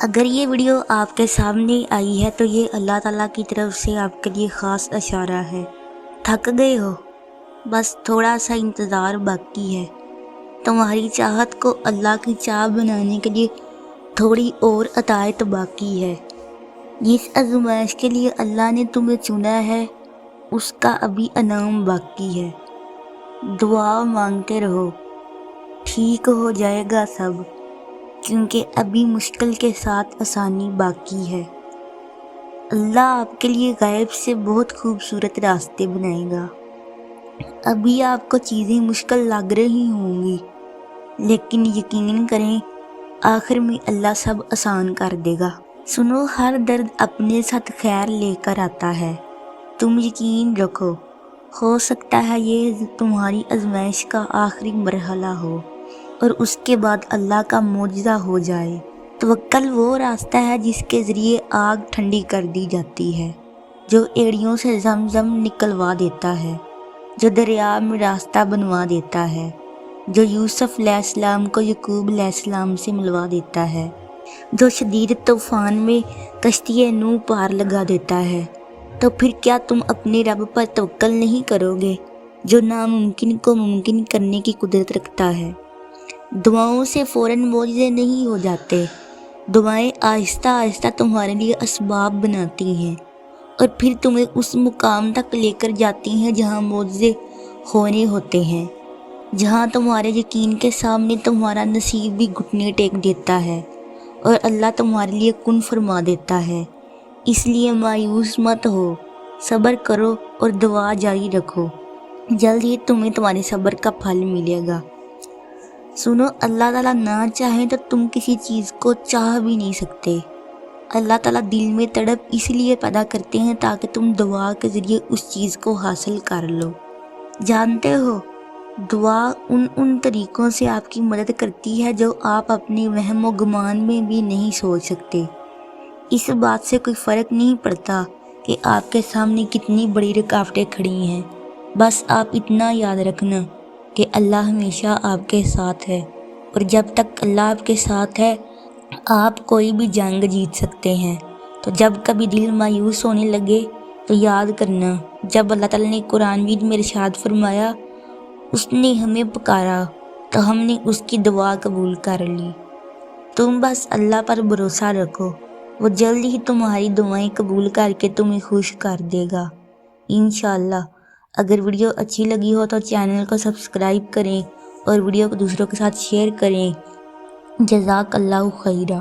اگر یہ ویڈیو آپ کے سامنے آئی ہے تو یہ اللہ تعالیٰ کی طرف سے آپ کے لیے خاص اشارہ ہے۔ تھک گئے ہو؟ بس تھوڑا سا انتظار باقی ہے۔ تمہاری چاہت کو اللہ کی چاہ بنانے کے لیے تھوڑی اور اطاعت باقی ہے۔ جس آزمائش کے لیے اللہ نے تمہیں چنا ہے اس کا ابھی انعام باقی ہے۔ دعا مانگتے رہو، ٹھیک ہو جائے گا سب، کیونکہ ابھی مشکل کے ساتھ آسانی باقی ہے۔ اللہ آپ کے لیے غیب سے بہت خوبصورت راستے بنائے گا۔ ابھی آپ کو چیزیں مشکل لگ رہی ہوں گی، لیکن یقین کریں آخر میں اللہ سب آسان کر دے گا۔ سنو، ہر درد اپنے ساتھ خیر لے کر آتا ہے۔ تم یقین رکھو، ہو سکتا ہے یہ تمہاری آزمائش کا آخری مرحلہ ہو اور اس کے بعد اللہ کا معجزہ ہو جائے۔ توکل وہ راستہ ہے جس کے ذریعے آگ ٹھنڈی کر دی جاتی ہے، جو ایڑیوں سے زمزم نکلوا دیتا ہے، جو دریا میں راستہ بنوا دیتا ہے، جو یوسف علیہ السلام کو یعقوب علیہ السلام سے ملوا دیتا ہے، جو شدید طوفان میں کشتی نوح پار لگا دیتا ہے۔ تو پھر کیا تم اپنے رب پر توکل نہیں کرو گے، جو ناممکن کو ممکن کرنے کی قدرت رکھتا ہے؟ دعاؤں سے فوراً معجزے نہیں ہو جاتے، دعائیں آہستہ آہستہ تمہارے لیے اسباب بناتی ہیں اور پھر تمہیں اس مقام تک لے کر جاتی ہیں جہاں معجزے ہونے ہوتے ہیں، جہاں تمہارے یقین کے سامنے تمہارا نصیب بھی گھٹنے ٹیک دیتا ہے اور اللہ تمہارے لیے کن فرما دیتا ہے۔ اس لیے مایوس مت ہو، صبر کرو اور دعا جاری رکھو، جلد ہی تمہیں تمہارے صبر کا پھل ملے گا۔ سنو، اللہ تعالیٰ نہ چاہیں تو تم کسی چیز کو چاہ بھی نہیں سکتے۔ اللہ تعالیٰ دل میں تڑپ اس لیے پیدا کرتے ہیں تاکہ تم دعا کے ذریعے اس چیز کو حاصل کر لو۔ جانتے ہو، دعا ان طریقوں سے آپ کی مدد کرتی ہے جو آپ اپنے وہم و گمان میں بھی نہیں سوچ سکتے۔ اس بات سے کوئی فرق نہیں پڑتا کہ آپ کے سامنے کتنی بڑی رکاوٹیں کھڑی ہیں، بس آپ اتنا یاد رکھنا کہ اللہ ہمیشہ آپ کے ساتھ ہے، اور جب تک اللہ آپ کے ساتھ ہے آپ کوئی بھی جنگ جیت سکتے ہیں۔ تو جب کبھی دل مایوس ہونے لگے تو یاد کرنا، جب اللہ تعالیٰ نے قرآن مجید میں ارشاد فرمایا، اس نے ہمیں پکارا تو ہم نے اس کی دعا قبول کر لی۔ تم بس اللہ پر بھروسہ رکھو، وہ جلد ہی تمہاری دعائیں قبول کر کے تمہیں خوش کر دے گا انشاءاللہ۔ اگر ویڈیو اچھی لگی ہو تو چینل کو سبسکرائب کریں اور ویڈیو کو دوسروں کے ساتھ شیئر کریں۔ جزاک اللہ خیرہ۔